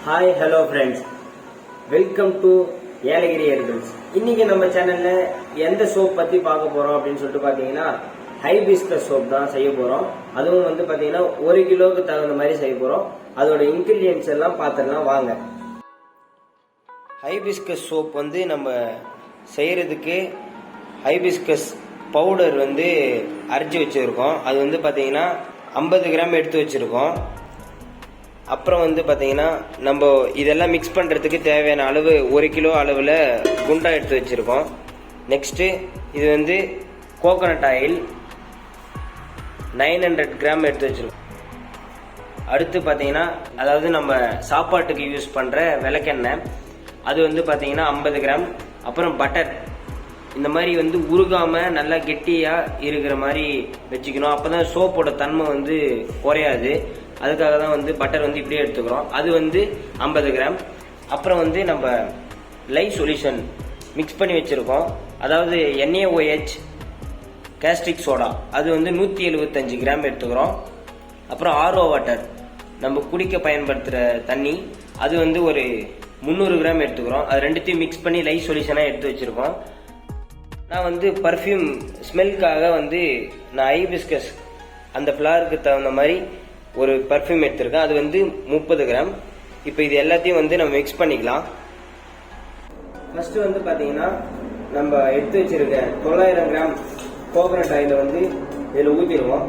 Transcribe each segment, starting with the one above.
Hi hello friends, welcome to Yelagiri herbals. இன்னைக்கு நம்ம சேனல்ல எந்த சோப் பத்தி பார்க்க போறோம் அப்படின்னு சொல்லிட்டு பாத்தீங்கன்னா ஹைபிஸ்கஸ் சோப் தான் செய்ய போறோம். அதுவும் வந்து பாத்தீங்கன்னா 1 கிலோவுக்கு தகுந்த மாதிரி செய்ய போறோம். அதோட இன்கிரீடியன்ஸ் எல்லாம் பார்த்துடலாம் வாங்க. ஹைபிஸ்கஸ் சோப் வந்து நம்ம செய்யறதுக்கு ஹைபிஸ்கஸ் பவுடர் வந்து அரைச்சி வச்சிருக்கோம். அது வந்து பாத்தீங்கன்னா 50 கிராம் எடுத்து வச்சிருக்கோம். அப்புறம் வந்து பார்த்தீங்கன்னா நம்ம இதெல்லாம் மிக்ஸ் பண்ணுறதுக்கு தேவையான அளவு 1 கிலோ அளவில் குண்டா எடுத்து வச்சுருக்கோம். நெக்ஸ்ட்டு இது வந்து கோகோனட் ஆயில் 900 கிராம் எடுத்து வச்சுருக்கோம். அடுத்து பார்த்தீங்கன்னா அதாவது நம்ம சாப்பாட்டுக்கு யூஸ் பண்ணுற விளக்கெண்ணெய், அது வந்து பார்த்தீங்கன்னா 50 கிராம். அப்புறம் பட்டர், இந்த மாதிரி வந்து உருகாமல் நல்லா கெட்டியாக இருக்கிற மாதிரி வச்சுக்கணும். அப்போ தான் சோப்போட தன்மை வந்து குறையாது. அதுக்காக தான் வந்து பட்டர் வந்து இப்படியே எடுத்துக்கிறோம். அது வந்து 50 கிராம். அப்புறம் வந்து நம்ம லைஃப் சொல்யூஷன் மிக்ஸ் பண்ணி வச்சுருக்கோம். அதாவது NaOH கேஸ்டிக் சோடா, அது வந்து 175 கிராம் எடுத்துக்கிறோம். அப்புறம் RO வாட்டர், நம்ம குடிக்க பயன்படுத்துகிற தண்ணி, அது வந்து ஒரு 300 கிராம் எடுத்துக்கிறோம். அது ரெண்டுத்தையும் மிக்ஸ் பண்ணி லைஃப் சொல்யூஷனாக எடுத்து வச்சுருக்கோம். நான் வந்து பர்ஃப்யூம் ஸ்மெல்லுக்காக வந்து நான் ஹைபிஸ்கஸ் அந்த ஃப்ளவருக்கு தகுந்த மாதிரி ஒரு பர்ஃப்யூம் எடுத்திருக்கேன். அது வந்து 30 கிராம். இப்போ இது எல்லாத்தையும் வந்து நம்ம மிக்ஸ் பண்ணிக்கலாம். ஃபர்ஸ்ட் வந்து பார்த்தீங்கன்னா நம்ம எடுத்து வச்சிருக்க 900 கிராம் கோகோனட் ஆயிலை வந்து இதில் ஊற்றிடுவோம்.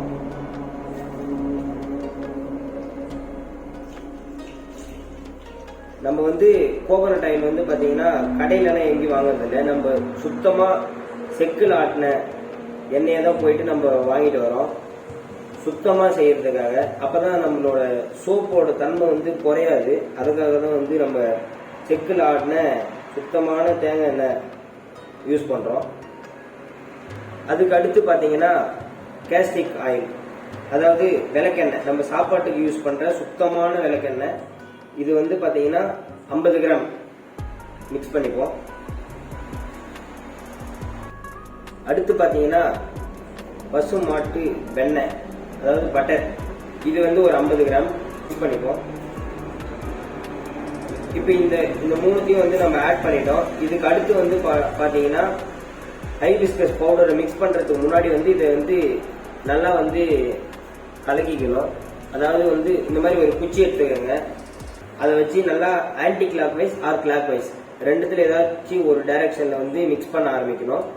நம்ம வந்து கோகோனட் ஆயில் வந்து பார்த்தீங்கன்னா கடையிலலாம் எங்கேயும் வாங்குறது இல்லை. நம்ம சுத்தமாக செக்கில் ஆட்டின எண்ணெயை தான் போயிட்டு நம்ம வாங்கிட்டு வரோம் சுத்தமாக செய்யறதுக்காக. அப்பதான் நம்மளோட சோப்போட தன்மை வந்து குறையாது. அதுக்காக தான் வந்து நம்ம செக்கில் ஆட்டின சுத்தமான தேங்காய் எண்ணெய் யூஸ் பண்ணுறோம். அதுக்கு அடுத்து பார்த்தீங்கன்னா கேஸ்டிக் ஆயில், அதாவது விளக்கெண்ணெய், நம்ம சாப்பாட்டுக்கு யூஸ் பண்ணுற சுத்தமான விளக்கெண்ணெய். இது வந்து பார்த்தீங்கன்னா 50 கிராம் மிக்ஸ் பண்ணிப்போம். அடுத்து பார்த்தீங்கன்னா பசு மாட்டு வெண்ணெய், அதாவது பட்டர், இது வந்து ஒரு 50 கிராம் மிக்ஸ் பண்ணிப்போம். இப்போ இந்த மூணுத்தையும் வந்து நம்ம ஆட் பண்ணிட்டோம். இதுக்கு அடுத்து வந்து பார்த்தீங்கன்னா ஹைபிஸ்கஸ் பவுடரை மிக்ஸ் பண்ணுறதுக்கு முன்னாடி வந்து இதை வந்து நல்லா வந்து கலக்கிக்கணும். அதாவது வந்து இந்த மாதிரி ஒரு குச்சி எடுத்துக்கோங்க. அதை வச்சு நல்லா anti clock wise or clockwise ரெண்டுத்துல ஏதாச்சும் ஒரு டைரக்ஷன்ல வந்து மிக்ஸ் பண்ண ஆரம்பிக்கணும்.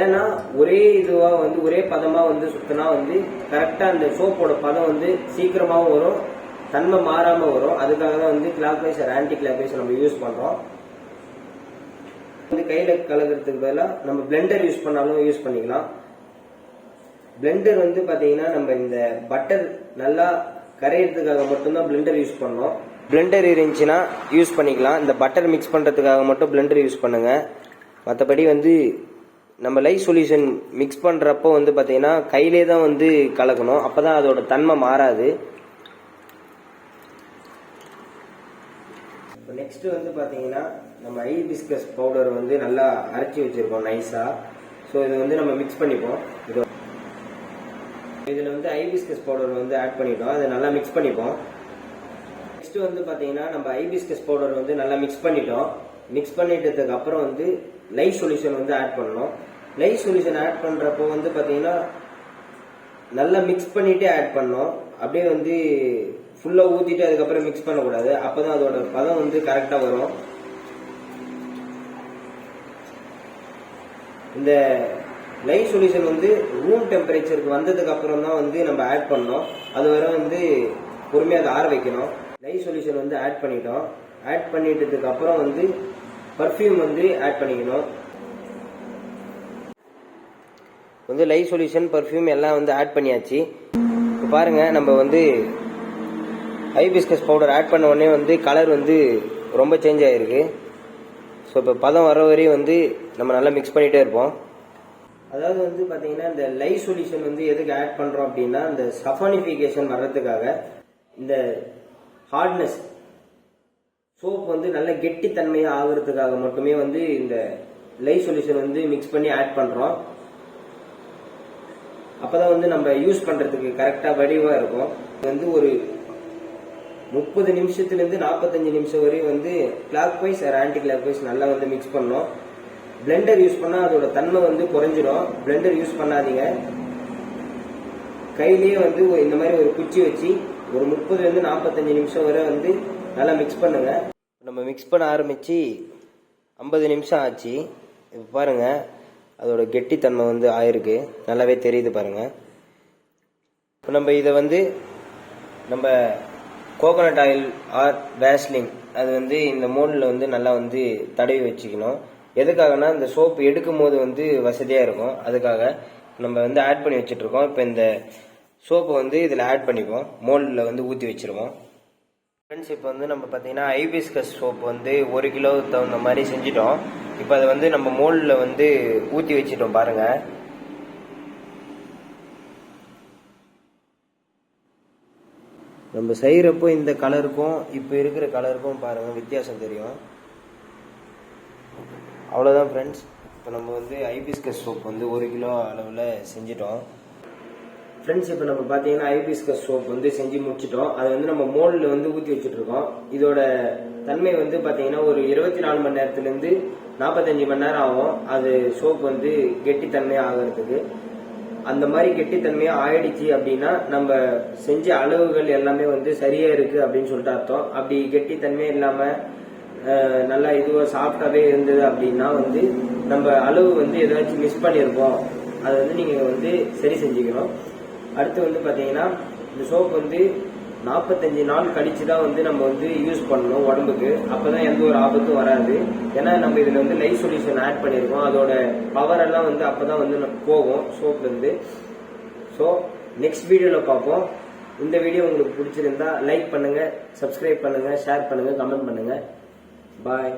ஏன்னா ஒரே இதுவா வந்து ஒரே பதமா வந்து சுத்தினா வந்து கரெக்டா அந்த சோப்போட பதம் வந்து சீக்கிரமாவும் வரும், தன்மை மாறாம வரும். அதுக்காக தான் வந்து clock wise or anticlockwise நம்ம யூஸ் பண்றோம். வந்து கையில கலக்கிறதுக்கு பதிலாக நம்ம பிளெண்டர் யூஸ் பண்ணாலும் யூஸ் பண்ணிக்கலாம். பிளெண்டர் வந்து பாத்தீங்கன்னா நம்ம இந்த பட்டர் நல்லா கரையிறதுக்காக மட்டும்தான் பிளெண்டர் யூஸ் பண்ணோம். பிளெண்டர் இருந்துச்சுன்னா யூஸ் பண்ணிக்கலாம். இந்த பட்டர் மிக்ஸ் பண்ணுறதுக்காக மட்டும் பிளெண்டர் யூஸ் பண்ணுங்க. மற்றபடி வந்து நம்ம லைஃப் சொல்யூஷன் மிக்ஸ் பண்ணுறப்போ வந்து பார்த்தீங்கன்னா கையிலே தான் வந்து கலக்கணும். அப்போ தான் அதோட தன்மை மாறாது. இப்போ நெக்ஸ்ட் வந்து பார்த்தீங்கன்னா நம்ம ஹைபிஸ்கஸ் பவுடர் வந்து நல்லா அரைச்சி வச்சுருக்கோம் நைஸாக. ஸோ இதை வந்து நம்ம மிக்ஸ் பண்ணிப்போம். இதில் வந்து ஹைபிஸ்கஸ் பவுடர் வந்து ஆட் பண்ணிட்டோம். அதை நல்லா மிக்ஸ் பண்ணிப்போம். நெக்ஸ்ட் வந்து பாத்தீங்கன்னா நம்ம ஹைபிஸ்கஸ் பவுடர் வந்து நல்லா மிக்ஸ் பண்ணிட்டோம். மிக்ஸ் பண்ணிட்டதுக்கு அப்புறம் வந்து லைஃப் சொல்யூஷன் வந்து ஆட் பண்ணணும். லைஃப் சொல்யூஷன் ஆட் பண்றப்போ வந்து பாத்தீங்கன்னா நல்லா மிக்ஸ் பண்ணிட்டே ஆட் பண்ணோம். அப்படியே வந்து ஃபுல்லா ஊத்திட்டு அதுக்கப்புறம் மிக்ஸ் பண்ணக்கூடாது. அப்பதான் அதோட பதம் வந்து கரெக்டா வரும். இந்த லைஃப் சொல்யூஷன் வந்து ரூம் டெம்பரேச்சருக்கு வந்ததுக்கு அப்புறம் தான் வந்து நம்ம ஆட் பண்ணோம். அது வரை வந்து பொறுமையாக அதை ஆற வைக்கணும். லைஃப் சொல்யூஷன் வந்து ஆட் பண்ணிட்டோம். ஆட் பண்ணிட்டதுக்கு அப்புறம் வந்து பர்ஃப்யூம் வந்து ஆட் பண்ணிக்கணும். வந்து லைஃப் சொல்யூஷன் பர்ஃப்யூம் எல்லாம் வந்து ஆட் பண்ணியாச்சு. இப்போ பாருங்க, நம்ம வந்து ஹைபிஸ்கஸ் பவுடர் ஆட் பண்ண உடனே வந்து கலர் வந்து ரொம்ப சேஞ்ச் ஆகிருக்கு. ஸோ இப்போ பதம் வர வரையும் வந்து நம்ம நல்லா மிக்ஸ் பண்ணிகிட்டே இருப்போம். அதாவது வந்து பார்த்தீங்கன்னா இந்த லைஃப் சொல்யூஷன் வந்து எதுக்கு ஆட் பண்ணுறோம் அப்படின்னா இந்த சஃபானிஃபிகேஷன் வர்றதுக்காக, இந்த ஹார்ட்னஸ் சோப் வந்து நல்ல கெட்டித்தன்மையாக ஆகுறதுக்காக மட்டுமே வந்து இந்த லைஃப் சொல்யூஷன் வந்து மிக்ஸ் பண்ணி ஆட் பண்ணுறோம். அப்பதான் வந்து நம்ம யூஸ் பண்றதுக்கு கரெக்டா வடிவா இருக்கும். வந்து ஒரு 30 நிமிஷத்துலேருந்து 45 நிமிஷம் வரையும் வந்து clockwise anticlockwise நல்லா வந்து மிக்ஸ் பண்ணணும். பிளெண்டர் யூஸ் பண்ணால் அதோட தன்மை வந்து குறைஞ்சிடும். பிளெண்டர் யூஸ் பண்ணாதீங்க. கையிலேயே வந்து இந்த மாதிரி ஒரு குச்சி வச்சு ஒரு 30லேருந்து 45 நிமிஷம் வரை வந்து நல்லா மிக்ஸ் பண்ணுங்க. நம்ம மிக்ஸ் பண்ண ஆரம்பித்து 50 நிமிஷம் ஆச்சு. இப்போ பாருங்கள் அதோட கெட்டித்தன்மை வந்து ஆயிருக்கு, நல்லாவே தெரியுது பாருங்கள். இப்போ நம்ம இதை வந்து நம்ம கோகோனட் ஆயில் ஆர் வேஸ்லின் அது வந்து இந்த மோல்டில் வந்து நல்லா வந்து தடவி வச்சுக்கணும். எதுக்காகனா இந்த சோப்பு எடுக்கும் போது வந்து வசதியாக இருக்கும், அதுக்காக நம்ம வந்து ஆட் பண்ணி வச்சுட்ருக்கோம். இப்போ இந்த சோப்பை வந்து இதில் ஆட் பண்ணிப்போம், மோல்டில் வந்து ஊற்றி வச்சுருவோம். ஃப்ரெண்ட்ஸ் இப்போ வந்து நம்ம பார்த்தீங்கன்னா ஹைபிஸ்கஸ் சோப்பு வந்து 1 கிலோ தகுந்த மாதிரி செஞ்சிட்டோம். இப்போ அதை வந்து நம்ம மோல்டில் வந்து ஊற்றி வச்சிட்டோம் பாருங்கள். நம்ம செய்கிறப்போ இந்த கலருக்கும் இப்போ இருக்கிற கலருக்கும் பாருங்கள் வித்தியாசம் தெரியும். அவ்வளோதான் ஃப்ரெண்ட்ஸ். இப்போ நம்ம வந்து ஹைபிஸ்கஸ் சோப் வந்து 1 கிலோ அளவில் செஞ்சிட்டோம். ஃப்ரெண்ட்ஸ் இப்போ நம்ம பார்த்தீங்கன்னா ஹைபிஸ்கஸ் சோப் வந்து செஞ்சு முடிச்சிட்டோம். அதை வந்து நம்ம மோல்டில் வந்து ஊற்றி வச்சுட்ருக்கோம். இதோட தன்மை வந்து பார்த்தீங்கன்னா ஒரு 24 மணி நேரத்துலேருந்து 45 மணி நேரம் ஆகும் அது சோப் வந்து கெட்டித்தன்மை ஆகிறதுக்கு. அந்த மாதிரி கெட்டித்தன்மையாக ஆயிடுச்சு அப்படின்னா நம்ம செஞ்ச அளவுகள் எல்லாமே வந்து சரியாக இருக்குது அப்படின்னு சொல்லிட்டு அர்த்தம். அப்படி கெட்டித்தன்மையே இல்லாமல் நல்லா இதுவாக சாஃப்டாகவே இருந்தது அப்படின்னா வந்து நம்ம அளவு வந்து ஏதாச்சும் மிஸ் பண்ணியிருப்போம், அதை வந்து நீங்கள் வந்து சரி செஞ்சுக்கணும். அடுத்து வந்து பார்த்தீங்கன்னா இந்த சோப் வந்து 45 நாள் கழிச்சு தான் வந்து நம்ம வந்து யூஸ் பண்ணணும் உடம்புக்கு. அப்போ தான் எந்த ஒரு ஆபத்தும் வராது. ஏன்னா நம்ம இதில் வந்து லைஃப் சொல்யூஷன் ஆட் பண்ணியிருக்கோம். அதோட பவர் எல்லாம் வந்து அப்போ தான் வந்து போகும் சோப்லேருந்து. ஸோ நெக்ஸ்ட் வீடியோவில் பார்ப்போம். இந்த வீடியோ உங்களுக்கு பிடிச்சிருந்தா லைக் பண்ணுங்கள், சப்ஸ்கிரைப் பண்ணுங்கள், ஷேர் பண்ணுங்கள், கமெண்ட் பண்ணுங்கள். பாய்.